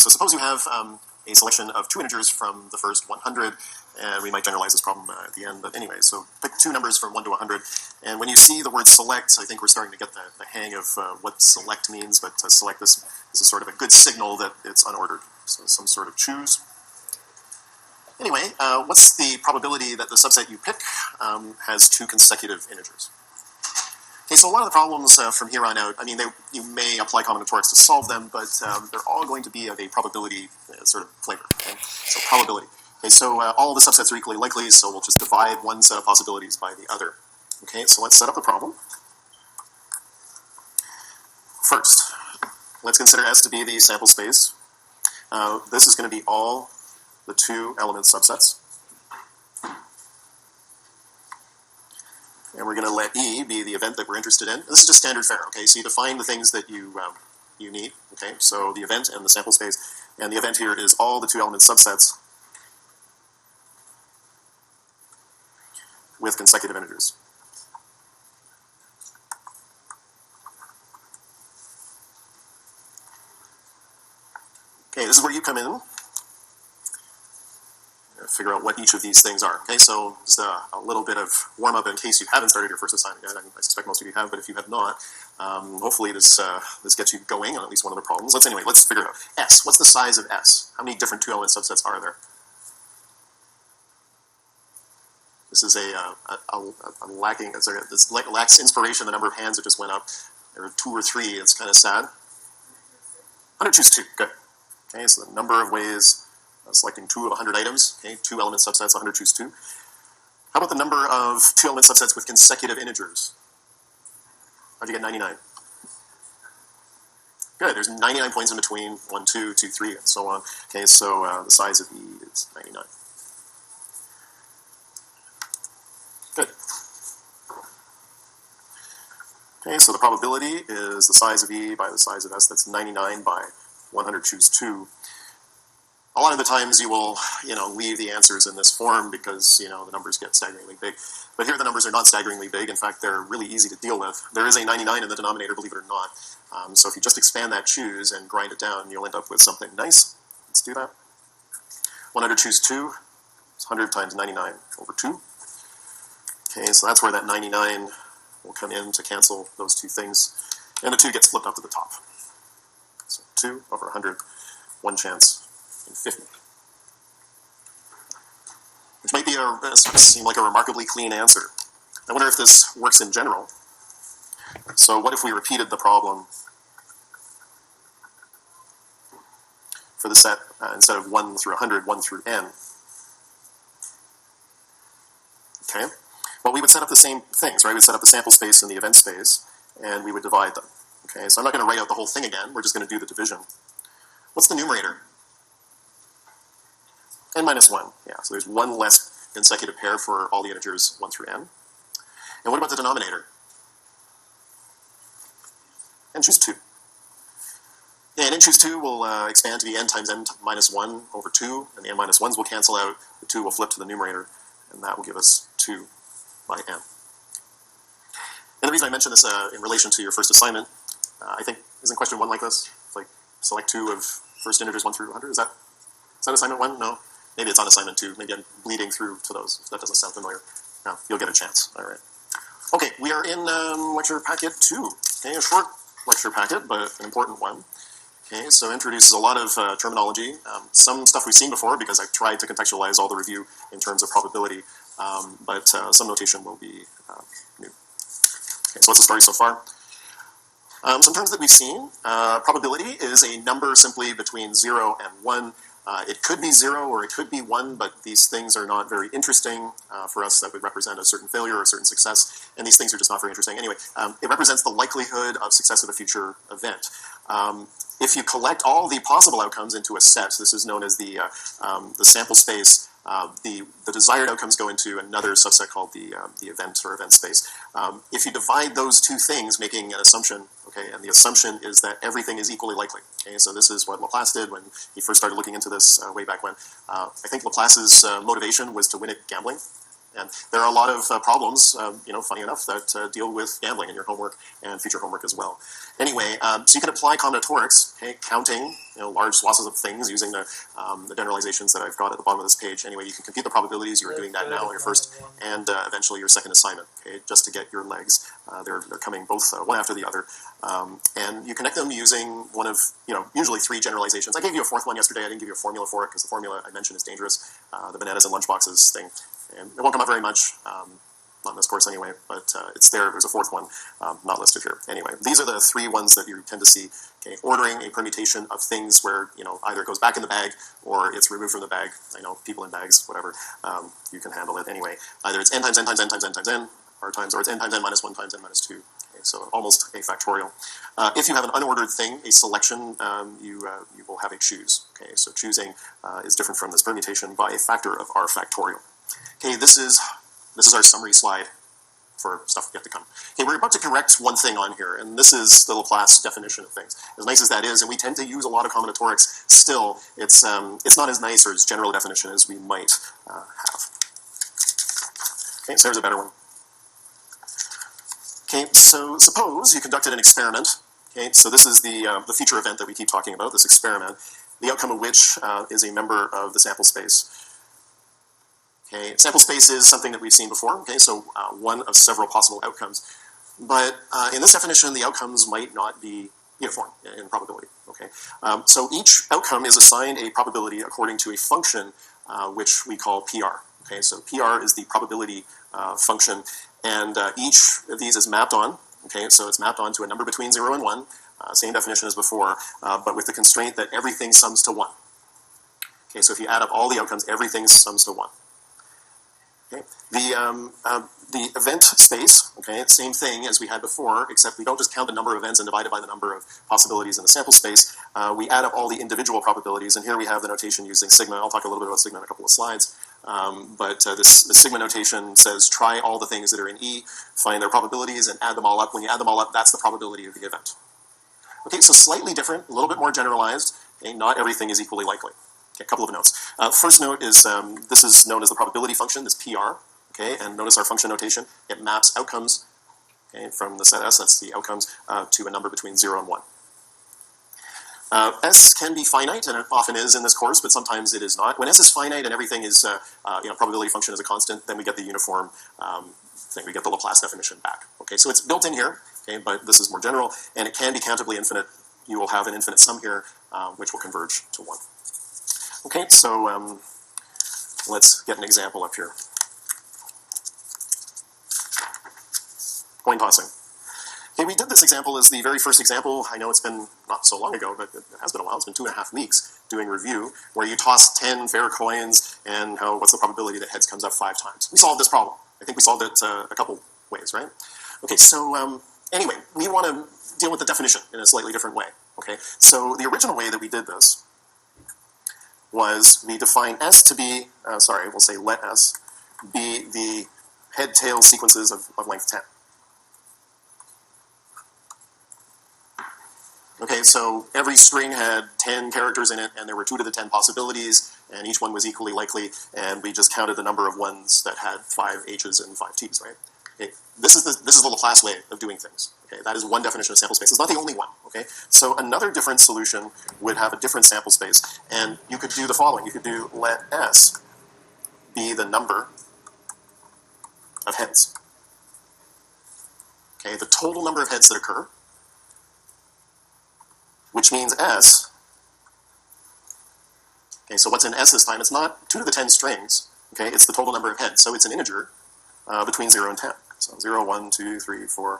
so suppose you have a selection of two integers from the first 100, and we might generalize this problem at the end, but anyway, so pick two numbers from 1 to 100, and when you see the word select, I think we're starting to get the hang of what select means, but select this is sort of a good signal that it's unordered, so some sort of choose. Anyway, what's the probability that the subset you pick has two consecutive integers? Okay, so a lot of the problems from here on out, I mean, you may apply combinatorics to solve them, but they're all going to be of a probability sort of flavor. Okay? So probability. Okay, so all the subsets are equally likely, so we'll just divide one set of possibilities by the other. Okay, so let's set up the problem. First, let's consider S to be the sample space. This is going to be all the two element subsets. And we're going to let E be the event that we're interested in. This is just standard fare, okay? So you define the things that you need, okay? So the event and the sample space. And the event here is all the two element subsets with consecutive integers. Okay, this is where you come in. Figure out what each of these things are. Okay, so just a little bit of warm-up in case you haven't started your first assignment yet. I suspect most of you have, but if you have not, hopefully this gets you going on at least one of the problems. Let's figure it out. S, what's the size of S? How many different two-element subsets are there? This is a lacking, this lacks inspiration, the number of hands that just went up. There are 2 or 3, it's kind of sad. 100 choose 2, good. Okay, so the number of ways selecting 2 of 100 items, okay, 2 element subsets, 100 choose 2. How about the number of 2 element subsets with consecutive integers? How'd you get 99? Good, there's 99 points in between, 1, 2, 2, 3, and so on. Okay, so the size of E is 99. Good. Okay, so the probability is the size of E by the size of S, that's 99 by 100 choose 2. A lot of the times you will, leave the answers in this form because, the numbers get staggeringly big. But here the numbers are not staggeringly big. In fact, they're really easy to deal with. There is a 99 in the denominator, believe it or not. So if you just expand that choose and grind it down, you'll end up with something nice. Let's do that. 100 choose 2. It's 100 times 99 over 2. Okay, so that's where that 99 will come in to cancel those two things. And the 2 gets flipped up to the top. So 2 over 100, 1 chance. 50. Which might be seem like a remarkably clean answer. I wonder if this works in general. So what if we repeated the problem for the set instead of 1 through 100, 1 through n? Okay. Well, we would set up the same things, right? We'd set up the sample space and the event space, and we would divide them. Okay. So I'm not going to write out the whole thing again. We're just going to do the division. What's the numerator? N minus 1, yeah, so there's one less consecutive pair for all the integers 1 through n. And what about the denominator? N choose 2. Yeah, and n choose 2 will expand to be n times n minus 1 over 2, and the n minus 1s will cancel out, the 2 will flip to the numerator, and that will give us 2 by n. And the reason I mention this in relation to your first assignment, I think, isn't question 1 like this? It's like select 2 of first integers 1 through 100, is that assignment 1? No? Maybe it's on assignment 2. Maybe I'm bleeding through to those. If that doesn't sound familiar, no, you'll get a chance. All right. Okay, we are in lecture packet 2. Okay, a short lecture packet, but an important one. Okay, so introduces a lot of terminology. Some stuff we've seen before because I've tried to contextualize all the review in terms of probability, but some notation will be new. Okay, so what's the story so far? Some terms that we've seen. Probability is a number simply between 0 and 1. It could be 0 or it could be 1, but these things are not very interesting for us. That would represent a certain failure or a certain success, and these things are just not very interesting. Anyway, it represents the likelihood of success of a future event. If you collect all the possible outcomes into a set, this is known as the sample space. The desired outcomes go into another subset called the event or event space. If you divide those two things, making an assumption, okay, and the assumption is that everything is equally likely. Okay, so this is what Laplace did when he first started looking into this way back when. I think Laplace's motivation was to win at gambling, And there are a lot of problems, funny enough, that deal with gambling in your homework and future homework as well. Anyway, so you can apply combinatorics, okay, counting large swaths of things using the generalizations that I've got at the bottom of this page. Anyway, you can compute the probabilities. You're doing that now in your first and eventually your second assignment, okay, just to get your legs. They're coming both one after the other. And you connect them using one of, usually 3 generalizations. I gave you a 4th one yesterday. I didn't give you a formula for it because the formula I mentioned is dangerous. The bananas and lunchboxes thing. And it won't come up very much, not in this course anyway, but it's there. There's a 4th one, not listed here. Anyway, these are the 3 ones that you tend to see. Okay, ordering a permutation of things where, either it goes back in the bag or it's removed from the bag. I know, people in bags, whatever. You can handle it anyway. Either it's n times n times n times n times n, or it's n times n minus 1 times n minus 2. Okay, so almost a factorial. If you have an unordered thing, a selection, you will have a choose. Okay, so choosing is different from this permutation by a factor of r factorial. Okay, this is our summary slide for stuff yet to come. Okay, we're about to correct one thing on here, and this is the Laplace definition of things. As nice as that is, and we tend to use a lot of combinatorics, still, it's not as nice or as general a definition as we might have. Okay, so there's a better one. Okay, so suppose you conducted an experiment. Okay, so this is the feature event that we keep talking about, this experiment, the outcome of which is a member of the sample space. Okay, sample space is something that we've seen before. Okay, so one of several possible outcomes. But in this definition, the outcomes might not be uniform in probability. Okay, so each outcome is assigned a probability according to a function which we call PR. Okay, so PR is the probability function, and each of these is mapped on. Okay, so it's mapped onto a number between 0 and 1, same definition as before, but with the constraint that everything sums to 1. Okay, so if you add up all the outcomes, everything sums to 1. Okay. The event space, okay, same thing as we had before, except we don't just count the number of events and divide it by the number of possibilities in the sample space. We add up all the individual probabilities, and here we have the notation using sigma. I'll talk a little bit about sigma in a couple of slides. But this sigma notation says try all the things that are in E, find their probabilities, and add them all up. When you add them all up, that's the probability of the event. Okay, so slightly different, a little bit more generalized. Okay, not everything is equally likely. Okay, a couple of notes. First note is this is known as the probability function, this PR. Okay, and notice our function notation. It maps outcomes, okay, from the set S, that's the outcomes, to a number between 0 and 1. S can be finite, and it often is in this course, but sometimes it is not. When S is finite and everything is, probability function is a constant, then we get the uniform thing. We get the Laplace definition back. Okay, so it's built in here, okay, but this is more general, and it can be countably infinite. You will have an infinite sum here, which will converge to 1. Okay, so let's get an example up here. Coin tossing. Okay, we did this example as the very first example. I know it's been not so long ago, but it has been a while. It's been 2.5 weeks doing review, where you toss 10 fair coins, and what's the probability that heads comes up 5 times? We solved this problem. I think we solved it a couple ways, right? Okay, so anyway, we want to deal with the definition in a slightly different way. Okay, so the original way that we did this was we define S to be, we'll say let S be the head-tail sequences of length 10. Okay, so every string had 10 characters in it, and there were 2 to the 10 possibilities, and each one was equally likely, and we just counted the number of ones that had 5 H's and 5 T's, right? Okay, this is the Laplace way of doing things. Okay, that is one definition of sample space. It's not the only one. Okay, so another different solution would have a different sample space, and you could do the following. You could do let S be the number of heads. Okay, the total number of heads that occur, which means S. Okay, so what's in S this time? It's not 2 to the 10 strings. Okay, it's the total number of heads. So it's an integer between 0 and 10. So 0, 1, 2, 3, 4.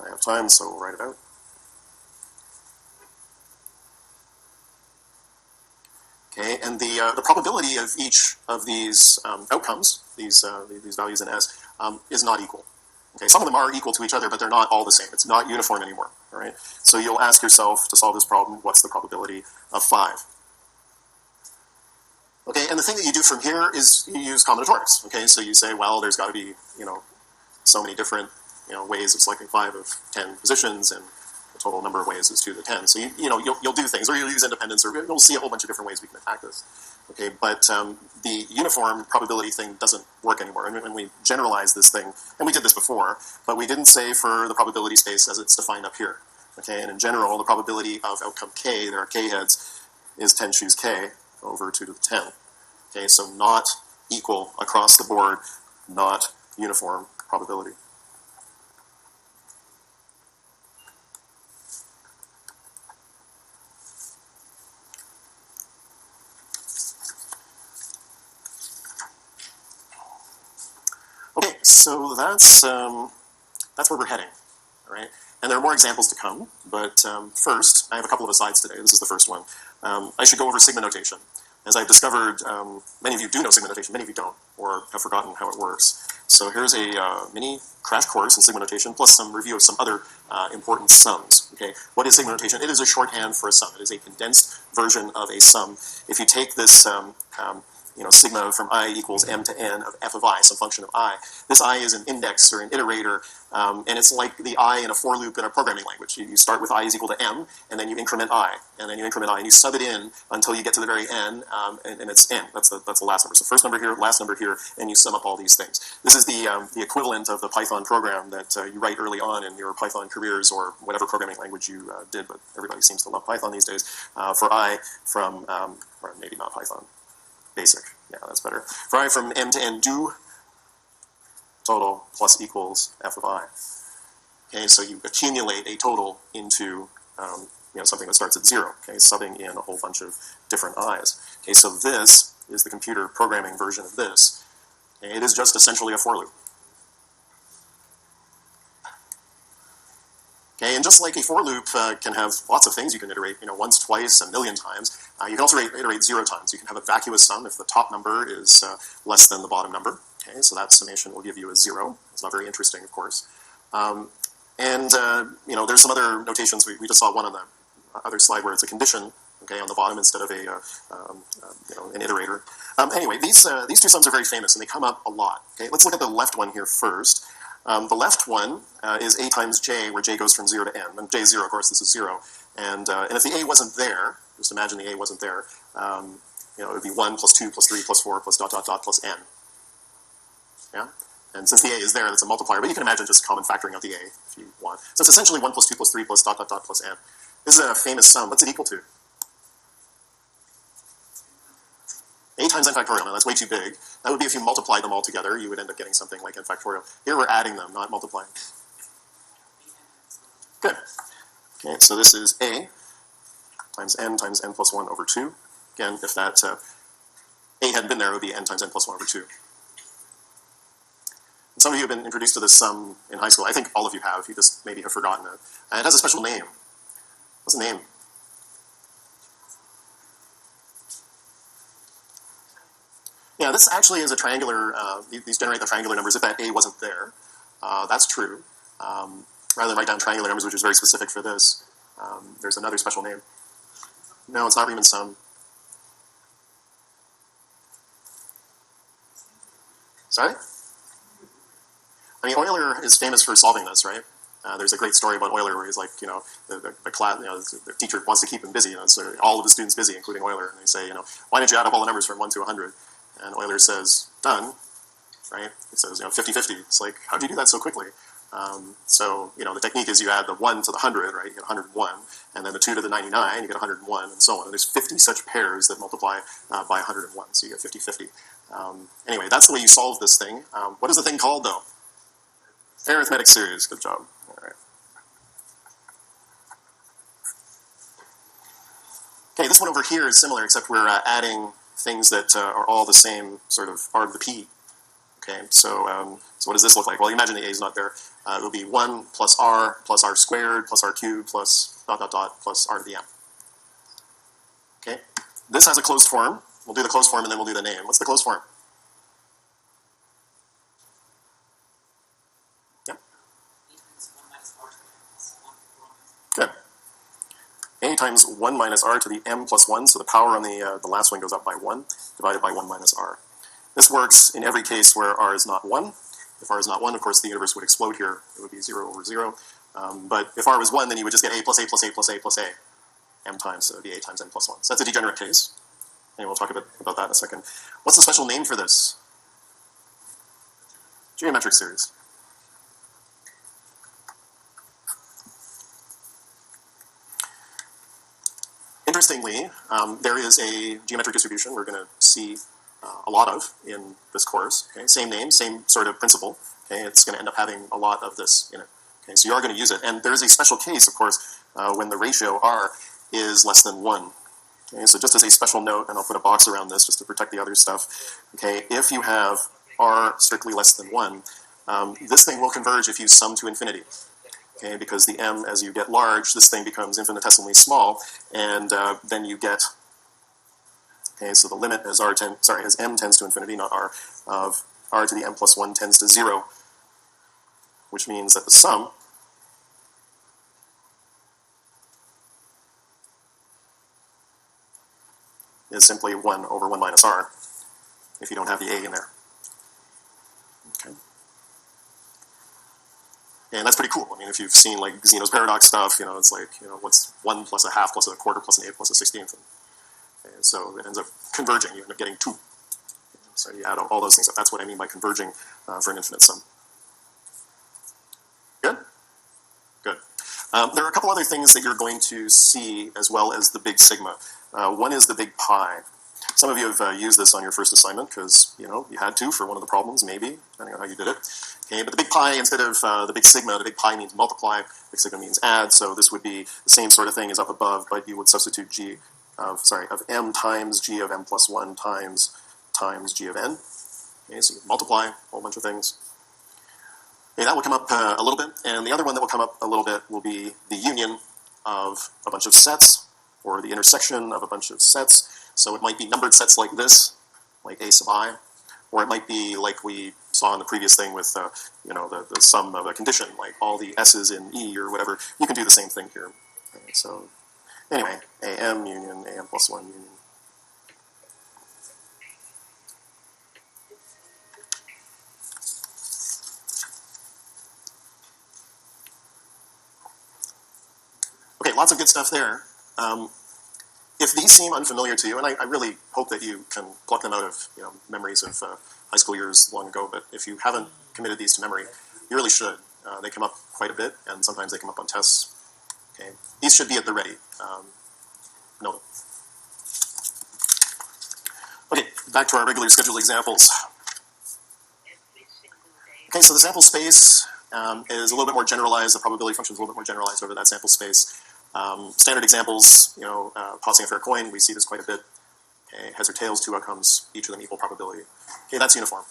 I have time, so we'll write it out. Okay, and the probability of each of these outcomes, these values in S, is not equal. Okay, some of them are equal to each other, but they're not all the same. It's not uniform anymore. All right. So you'll ask yourself to solve this problem, what's the probability of 5? Okay, and the thing that you do from here is you use combinatorics. Okay, so you say, well, there's got to be so many different ways of selecting 5 of 10 positions, and total number of ways is 2 to the 10. So you'll do things, or you'll use independence, or you'll see a whole bunch of different ways we can attack this. Okay, but the uniform probability thing doesn't work anymore. And when we generalize this thing, and we did this before, but we didn't say for the probability space as it's defined up here. Okay, and in general, the probability of outcome k, there are k heads, is 10 choose k over 2 to the 10. Okay, so not equal across the board, not uniform probability. Okay, so that's where we're heading, all right? And there are more examples to come, but first, I have a couple of asides today. This is the first one. I should go over sigma notation. As I've discovered, many of you do know sigma notation, many of you don't, or have forgotten how it works. So here's a mini crash course in sigma notation, plus some review of some other important sums. Okay, what is sigma notation? It is a shorthand for a sum. It is a condensed version of a sum. If you take this sigma from I equals m to n of f of I, some function of I. This I is an index or an iterator, and it's like the I in a for loop in a programming language. You start with I is equal to m, and then you increment I, and then you increment I, and you sub it in until you get to the very end, and it's n. That's the last number. So first number here, last number here, and you sum up all these things. This is the equivalent of the Python program that you write early on in your Python careers or whatever programming language you did, but everybody seems to love Python these days, for I from, or maybe not Python. Basic, yeah, that's better. For I from m to n do total plus equals f of I. Okay, so you accumulate a total into something that starts at 0. Okay, subbing in a whole bunch of different i's. Okay, so this is the computer programming version of this. Okay, it is just essentially a for loop. Okay, and just like a for loop can have lots of things you can iterate, once, twice, a million times, you can also iterate 0 times. You can have a vacuous sum if the top number is less than the bottom number. Okay, so that summation will give you a 0. It's not very interesting, of course. There's some other notations. We just saw one on the other slide where it's a condition, okay, on the bottom instead of an iterator. Anyway, these two sums are very famous, and they come up a lot. Okay, let's look at the left one here first. The left one is a times j, where j goes from 0 to n. And j is 0, of course, this is 0. And if the a wasn't there, just imagine the a wasn't there, it would be 1 plus 2 plus 3 plus 4 plus ... plus n. Yeah? And since the a is there, that's a multiplier. But you can imagine just common factoring out the a if you want. So it's essentially 1 plus 2 plus 3 plus ... plus n. This is a famous sum. What's it equal to? A times n factorial. Now, that's way too big. That would be if you multiplied them all together, you would end up getting something like n factorial. Here we're adding them, not multiplying. Good. Okay, so this is a times n plus 1 over 2. Again, if that a hadn't been there, it would be n times n plus 1 over 2. And some of you have been introduced to this sum in high school. I think all of you have. You just maybe have forgotten it. It has a special name. What's the name? Yeah, this actually is a triangular, these generate the triangular numbers if that a wasn't there. That's true. Rather than write down triangular numbers, which is very specific for this, there's another special name. No, it's not Riemann sum. Sorry? I mean, Euler is famous for solving this, right? There's a great story about Euler where he's like, the class, the teacher wants to keep him busy, so all of the students busy, including Euler, and they say, why don't you add up all the numbers from 1 to 100? And Euler says, done, right? He says, 50-50. It's like, how do you do that so quickly? The technique is you add the 1 to the 100, right? You get 101, and then the 2 to the 99, you get 101, and so on. And there's 50 such pairs that multiply by 101, so you get 50-50. Anyway, that's the way you solve this thing. What is the thing called, though? Arithmetic series. Good job. All right. Okay, this one over here is similar, except we're adding things that are all the same sort of R to the P. Okay, so what does this look like? Well, imagine the A is not there. It will be 1 plus R squared plus R cubed plus ... plus R to the M. Okay, this has a closed form. We'll do the closed form and then we'll do the name. What's the closed form? Yeah. Good. A times 1 minus R to the M plus 1, so the power on the last one goes up by 1, divided by 1 minus R. This works in every case where R is not 1. If R is not 1, of course, the universe would explode here. It would be 0 over 0. But if R was 1, then you would just get A plus A plus A plus A plus A, m times, so it would be A times n plus 1. So that's a degenerate case. And we'll talk a bit about that in a second. What's the special name for this? Geometric series. Interestingly, there is a geometric distribution we're going to see a lot of in this course. Okay? Same name, same sort of principle. Okay? It's going to end up having a lot of this in it. Okay? So you are going to use it. And there is a special case, of course, when the ratio R is less than 1. Okay? So just as a special note, and I'll put a box around this just to protect the other stuff. Okay? If you have R strictly less than 1, this thing will converge if you sum to infinity. Okay, because the m, as you get large, this thing becomes infinitesimally small, and then you get, okay, so the limit as as m tends to infinity, not r, of r to the m plus 1 tends to 0, which means that the sum is simply 1 over 1 minus r, if you don't have the a in there. Okay. And that's pretty cool. I mean, if you've seen like Zeno's paradox stuff, it's like, what's 1 plus a half plus a quarter plus an 8 plus a 16th. And so it ends up converging. You end up getting 2. So you add all those things up. That's what I mean by converging for an infinite sum. Good? Good. There are a couple other things that you're going to see as well as the big sigma. One is the big pi. Some of you have used this on your first assignment because, you had to for one of the problems, maybe, depending on how you did it. Okay, but the big pi, instead of the big sigma, the big pi means multiply, big sigma means add, so this would be the same sort of thing as up above, but you would substitute of m times g of m plus 1 times g of n. Okay, so you multiply a whole bunch of things. Okay, that will come up a little bit, and the other one that will come up a little bit will be the union of a bunch of sets, or the intersection of a bunch of sets. So it might be numbered sets like this, like a sub I, or it might be like we saw in the previous thing with the sum of a condition, like all the s's in E or whatever. You can do the same thing here. Okay, so anyway, am union, am plus 1 union. Okay, lots of good stuff there. If these seem unfamiliar to you, and I really hope that you can pluck them out of memories of high school years long ago, but if you haven't committed these to memory, you really should. They come up quite a bit, and sometimes they come up on tests. Okay, these should be at the ready. Know them. Okay, back to our regular scheduled examples. Okay, so the sample space is a little bit more generalized. The probability function is a little bit more generalized over that sample space. Standard examples, tossing a fair coin, we see this quite a bit. Okay, heads or tails, 2 outcomes, each of them equal probability. Okay, that's uniform.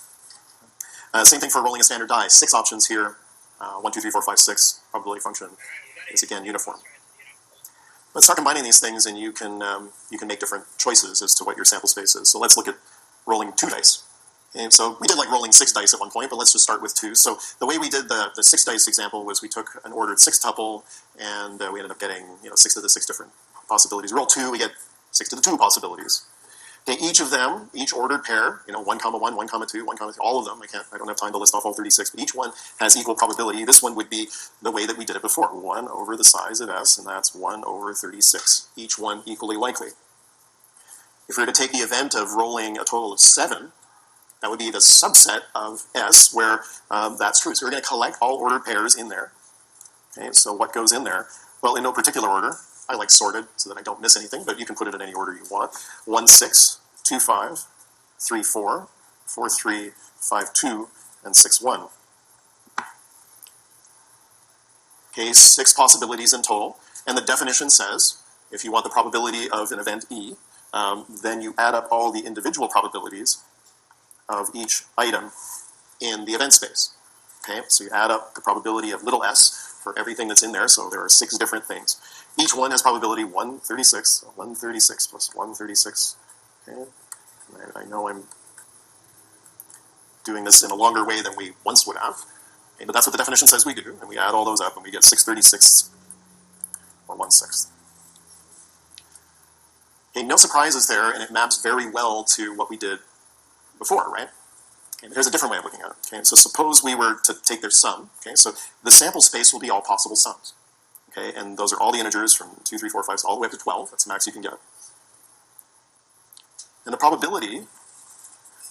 Same thing for rolling a standard die. 6 options here. 1, 2, 3, 4, 5, 6. Probability function is again uniform. Let's start combining these things, and you can make different choices as to what your sample space is. So let's look at rolling 2 dice. And so we did like rolling 6 dice at one point, but let's just start with 2. So the way we did the 6 dice example was we took an ordered 6 tuple, and we ended up getting 6 of the 6 different possibilities. Roll 2, we get 6 of the 2 possibilities. Okay, each of them, each ordered pair, 1 comma 1, 1 comma 2, 1 comma 3, all of them. I don't have time to list off all 36, but each one has equal probability. This one would be the way that we did it before, 1 over the size of S, and that's 1 over 36. Each one equally likely. If we were to take the event of rolling a total of 7, that would be the subset of S where that's true. So we're going to collect all ordered pairs in there. Okay, so what goes in there? Well, in no particular order. I like sorted so that I don't miss anything, but you can put it in any order you want. 1, 6, 2, 5, 3, 4, 4, 3, 5, 2, and 6, 1. Okay, 6 possibilities in total. And the definition says, if you want the probability of an event E, then you add up all the individual probabilities of each item in the event space. Okay, so you add up the probability of little s for everything that's in there, so there are 6 different things. Each one has probability 136, 136 plus 136. Okay, I know I'm doing this in a longer way than we once would have, okay, but that's what the definition says we do, and we add all those up and we get 636 or 1/6. Okay, no surprises there, and it maps very well to what we did before, right? Okay, there's a different way of looking at it. Okay, so suppose we were to take their sum. Okay, so the sample space will be all possible sums. Okay, and those are all the integers from 2, 3, 4, 5, all the way up to 12. That's the max you can get. And the probability,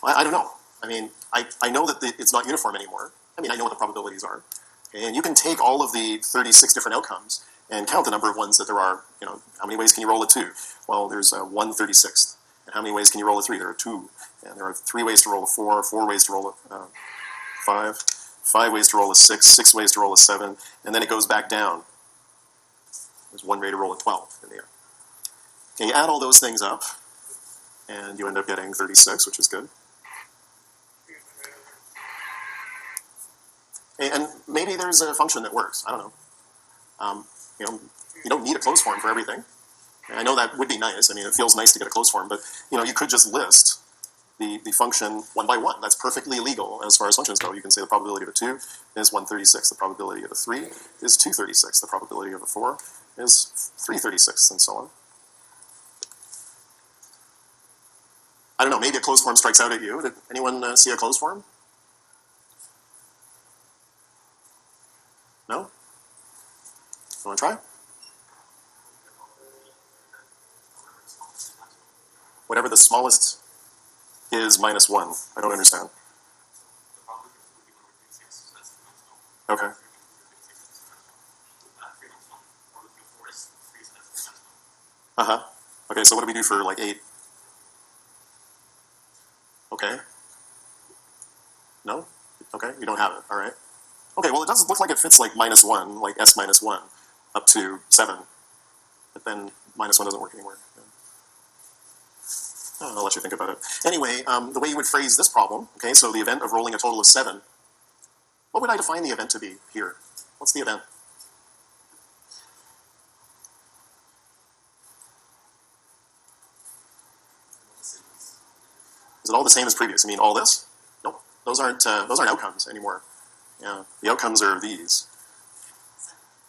I don't know. I mean, I know that it's not uniform anymore. I mean, I know what the probabilities are. Okay, and you can take all of the 36 different outcomes and count the number of ones that there are. You know, how many ways can you roll a 2? Well, there's 1/36. And how many ways can you roll a 3? There are 2. And there are 3 ways to roll a 4, 4 ways to roll a 5, 5 ways to roll a 6, 6 ways to roll a 7, and then it goes back down. There's 1 way to roll a 12 in the air. Okay, you add all those things up, and you end up getting 36, which is good. Okay, and maybe there's a function that works. I don't know. You know, you don't need a closed form for everything. I know that would be nice. I mean, it feels nice to get a closed form, but you know, you could just list the function one by one. That's perfectly legal as far as functions go. You can say the probability of a 2 is 1/36. The probability of a 3 is 2/36. The probability of a 4 is 3/36, and so on. I don't know, maybe a closed form strikes out at you. Did anyone see a closed form? No? You want to try? Whatever the smallest is -1. I don't understand. Okay. Uh-huh. Okay, so what do we do for like 8? Okay. No? Okay, you don't have it. All right. Okay, well, it doesn't look like it fits like -1, like S -1, up to 7. But then -1 doesn't work anymore. Yeah. I'll let you think about it. Anyway, the way you would phrase this problem, okay, so the event of rolling a total of 7, what would I define the event to be here? What's the event? Is it all the same as previous? I mean, all this? Nope. Those aren't outcomes anymore. Yeah, the outcomes are these.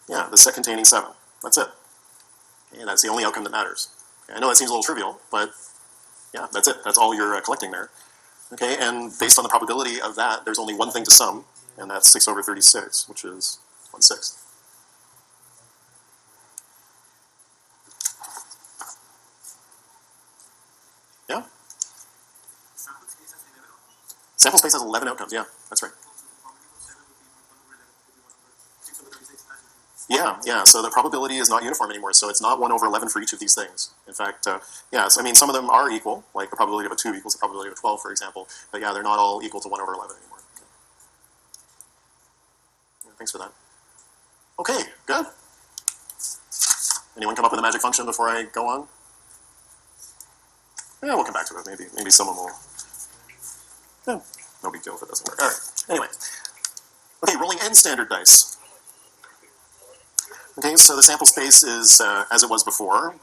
Yeah, the set containing 7. That's it. Okay, and that's the only outcome that matters. Okay, I know that seems a little trivial, but yeah, that's it. That's all you're collecting there. Okay, and based on the probability of that, there's only one thing to sum, and that's 6/36, which is 1/6. Yeah? Sample space has 11 outcomes, yeah, that's right. Yeah, so the probability is not uniform anymore, so it's not 1/11 for each of these things. In fact, yeah, so I mean, some of them are equal, like the probability of a 2 equals the probability of a 12, for example, but yeah, they're not all equal to 1/11 anymore. Okay. Yeah, thanks for that. Okay, good. Anyone come up with a magic function before I go on? Yeah, we'll come back to it. Maybe someone will. Yeah, no big deal if it doesn't work. All right. Anyway, okay, rolling n standard dice. Okay, so the sample space is as it was before,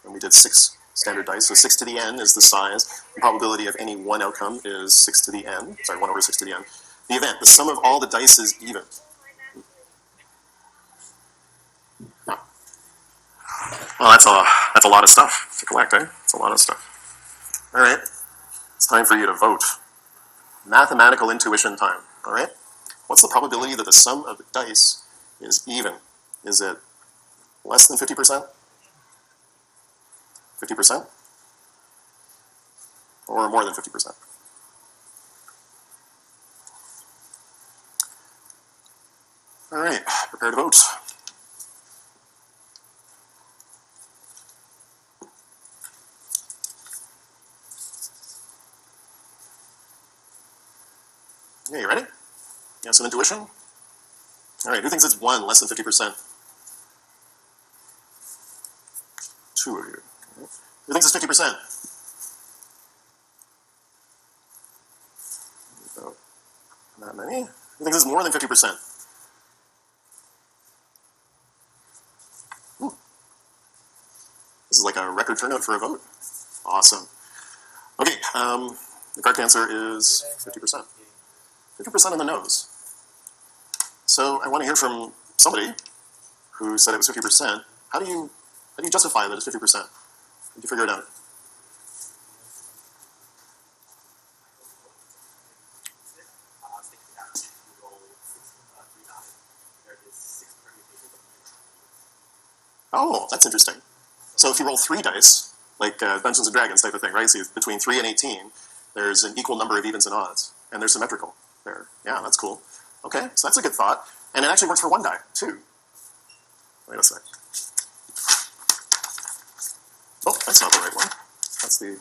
and we did 6 standard dice. So 6 to the n is the size. The probability of any one outcome is 6 to the n. Sorry, 1/6 to the n. The event, the sum of all the dice is even. Well, that's a lot of stuff to collect, eh? It's a lot of stuff. All right, it's time for you to vote. Mathematical intuition time. All right, what's the probability that the sum of the dice is even? Is it less than 50%? 50%? Or more than 50%? All right, prepare to vote. Okay, you ready? You have some intuition? All right, who thinks it's 1 less than 50%? 2 of you. Okay. Who thinks it's 50%? So, not many. Who thinks it's more than 50%? This is like a record turnout for a vote. Awesome. Okay, the correct answer is 50%. 50% on the nose. So I want to hear from somebody who said it was 50%. How do you justify that it's 50%? How did you figure it out? Oh, that's interesting. So if you roll 3 dice, like Dungeons and Dragons type of thing, right? So between 3 and 18, there's an equal number of evens and odds, and they're symmetrical there. Yeah, that's cool. Okay, so that's a good thought. And it actually works for 1 die, too. Wait a sec. Oh, that's not the right one. That's the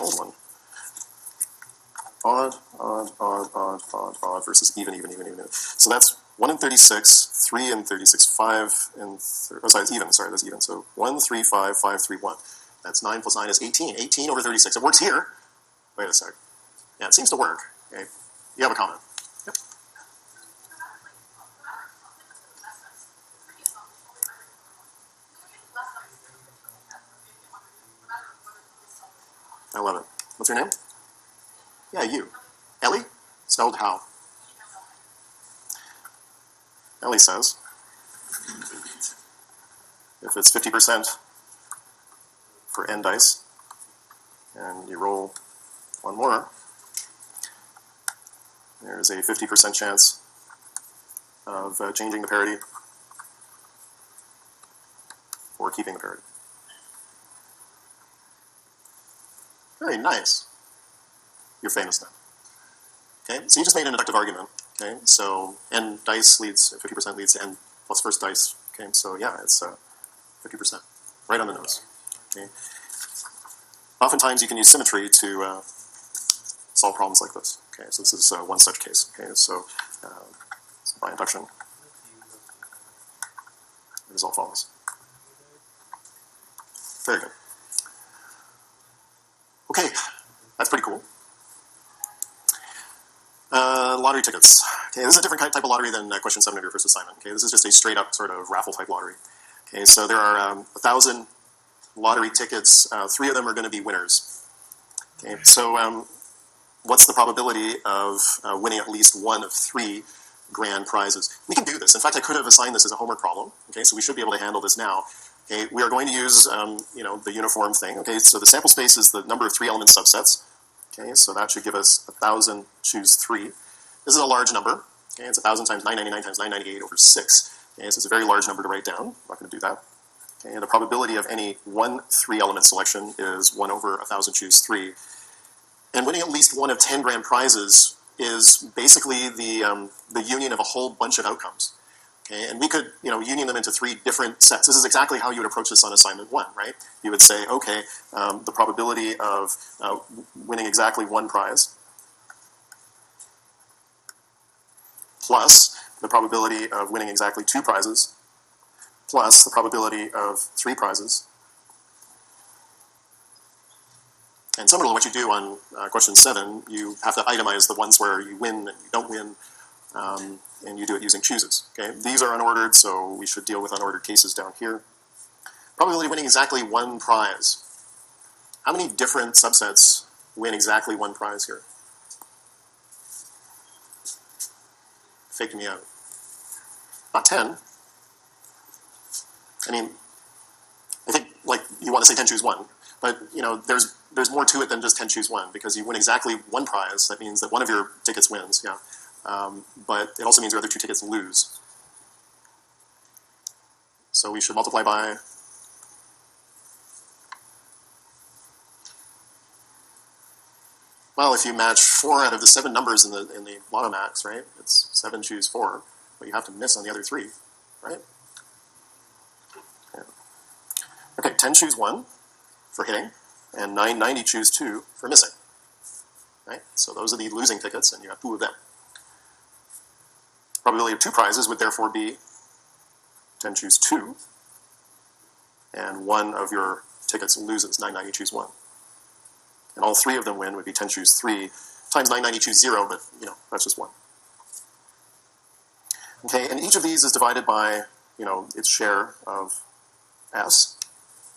old one. Odd, odd, odd, odd, odd, odd versus even, even, even, even. So that's 1 and 36, 3 and 36, 5 and... oh, sorry, it's even. Sorry, that's even. So 1, 3, 5, 5, 3, 1. That's 9 plus 9 is 18. 18 over 36. It works here. Wait a sec. Yeah, it seems to work. Okay. You have a comment? Yep. I love it. What's your name? Yeah, you. Ellie? Spelled how? Ellie says, if it's 50% for n dice, and you roll 1 more, there's a 50% chance of changing the parity or keeping the parity. Very nice. You're famous now. Okay, so you just made an inductive argument. Okay, so n dice leads, 50% leads to n plus first dice. Okay, so yeah, it's 50%, right on the nose. Okay. Oftentimes you can use symmetry to solve problems like this. Okay, so this is one such case. Okay, so by induction, the result follows. Very good. Okay, that's pretty cool. Lottery tickets. Okay, this is a different type of lottery than question 7 of your first assignment. Okay, this is just a straight up sort of raffle type lottery. Okay, so there are 1,000 lottery tickets. 3 of them are going to be winners. Okay, so what's the probability of winning at least one of 3 grand prizes? We can do this. In fact, I could have assigned this as a homework problem. Okay, so we should be able to handle this now. Okay, we are going to use the uniform thing. Okay, so the sample space is the number of 3-element subsets. Okay, so that should give us 1,000 choose 3. This is a large number. Okay, it's 1,000 times 999 times 998 over 6. Okay, so it's a very large number to write down. I'm not going to do that. Okay, and the probability of any one 3-element selection is 1 over 1,000 choose 3. And winning at least one of 10 grand prizes is basically the union of a whole bunch of outcomes. Okay, and we could, union them into 3 different sets. This is exactly how you would approach this on assignment 1, right? You would say, okay, the probability of winning exactly 1 prize plus the probability of winning exactly 2 prizes plus the probability of 3 prizes. And similar to what you do on question 7, you have to itemize the ones where you win and you don't win, and you do it using chooses. Okay, these are unordered, so we should deal with unordered cases down here. Probability of winning exactly 1 prize. How many different subsets win exactly 1 prize here? Fake me out. Not 10. I mean, I think you want to say 10 choose 1, but there's more to it than just 10 choose 1, because you win exactly 1 prize. That means that one of your tickets wins, yeah. But it also means your other 2 tickets lose. So we should multiply by well, if you match 4 out of the 7 numbers in the lotto max, right? It's 7 choose 4, but you have to miss on the other 3, right? Yeah. Okay, 10 choose 1 for hitting, and 990 choose 2 for missing. Right? So those are the losing tickets, and you have 2 of them. Probability of 2 prizes would therefore be 10 choose 2, and 1 of your tickets loses, 990 choose 1. And all 3 of them win would be 10 choose 3 times 990 choose 0, but that's just 1. Okay, and each of these is divided by its share of S.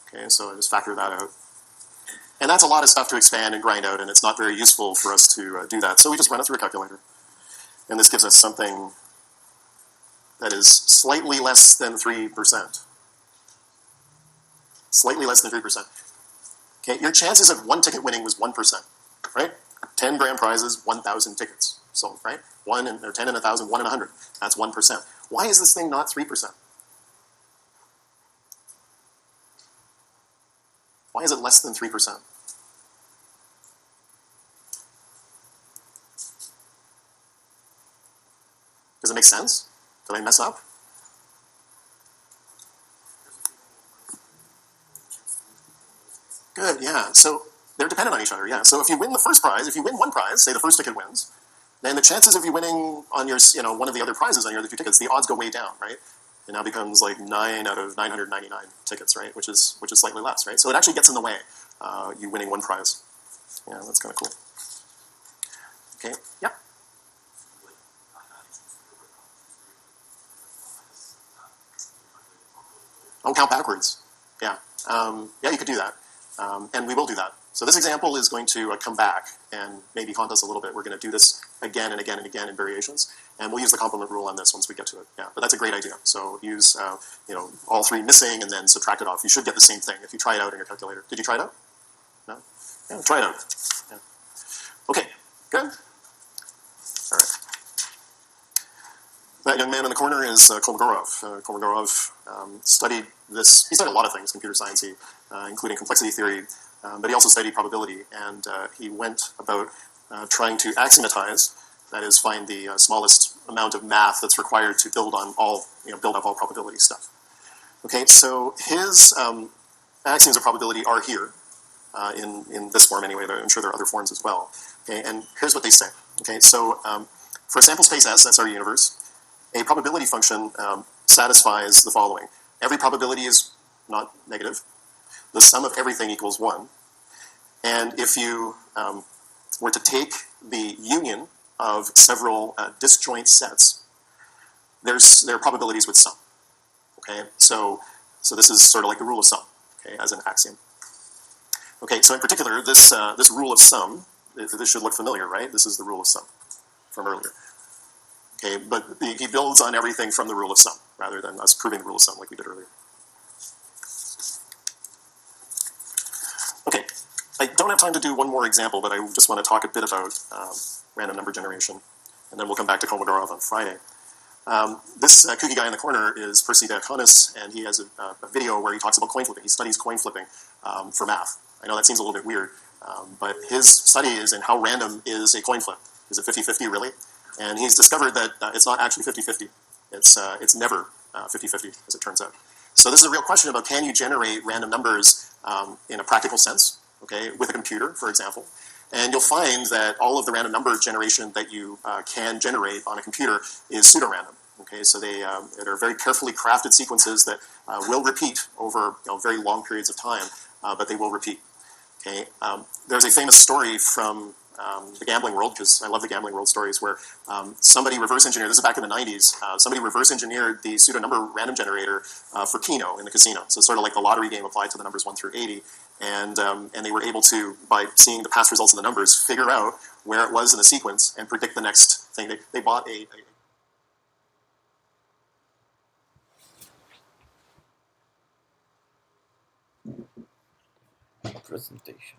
Okay, so I just factor that out. And that's a lot of stuff to expand and grind out, and it's not very useful for us to do that. So we just run it through a calculator. And this gives us something that is slightly less than 3%. Slightly less than 3%. Okay, your chances of 1 ticket winning was 1%, right? 10 grand prizes, 1,000 tickets sold, right? 10 in 1,000, 1 in 100. That's 1%. Why is this thing not 3%? Why is it less than 3%? Does it make sense? Did I mess up? Good, yeah. So they're dependent on each other, yeah. So if you win the first prize, if you win one prize, say the first ticket wins, then the chances of you winning on your, one of the other prizes on your other two tickets, the odds go way down, right? It now becomes like 9 out of 999 tickets, right? Which is slightly less, right? So it actually gets in the way, you winning one prize. Yeah, that's kind of cool. Okay, yeah. Don't count backwards. Yeah, yeah, you could do that, and we will do that. So this example is going to come back and maybe haunt us a little bit. We're going to do this again and again and again in variations, and we'll use the complement rule on this once we get to it. Yeah, but that's a great idea. So use all three missing and then subtract it off. You should get the same thing if you try it out in your calculator. Did you try it out? No. Yeah, try it out. Yeah. Okay. Good. All right. That young man in the corner is Kolmogorov. Kolmogorov studied this. He studied a lot of things, computer science, including complexity theory, but he also studied probability, and he went about trying to axiomatize, that is, find the smallest amount of math that's required to build on all, build up all probability stuff. Okay, so his axioms of probability are here in this form anyway. I'm sure there are other forms as well. Okay, and here's what they say. Okay, so for a sample space S, that's our universe. A probability function satisfies the following. Every probability is not negative. The sum of everything equals 1. And if you were to take the union of several disjoint sets, there are probabilities with sum. Okay, so this is sort of like the rule of sum, okay, as an axiom. Okay, so in particular, this rule of sum, this should look familiar, right? This is the rule of sum from earlier. Okay, but he builds on everything from the rule of sum, rather than us proving the rule of sum like we did earlier. Okay, I don't have time to do one more example, but I just want to talk a bit about random number generation, and then we'll come back to Kolmogorov on Friday. This kooky guy in the corner is Percy Diaconis, and he has a video where he talks about coin flipping. He studies coin flipping for math. I know that seems a little bit weird, but his study is in how random is a coin flip. Is it 50-50 really? And he's discovered that it's not actually 50-50. It's never 50-50, as it turns out. So this is a real question about, can you generate random numbers in a practical sense, okay, with a computer, for example. And you'll find that all of the random number generation that you can generate on a computer is pseudorandom. Okay, so they are very carefully crafted sequences that will repeat over very long periods of time, but they will repeat. Okay, there's a famous story from the gambling world, because I love the gambling world stories, where somebody reverse engineered, this is back in the 90s, somebody reverse engineered the pseudo number random generator for Keno in the casino. So it's sort of like the lottery game applied to the numbers 1 through 80. And they were able to, by seeing the past results of the numbers, figure out where it was in the sequence and predict the next thing. They bought a presentation.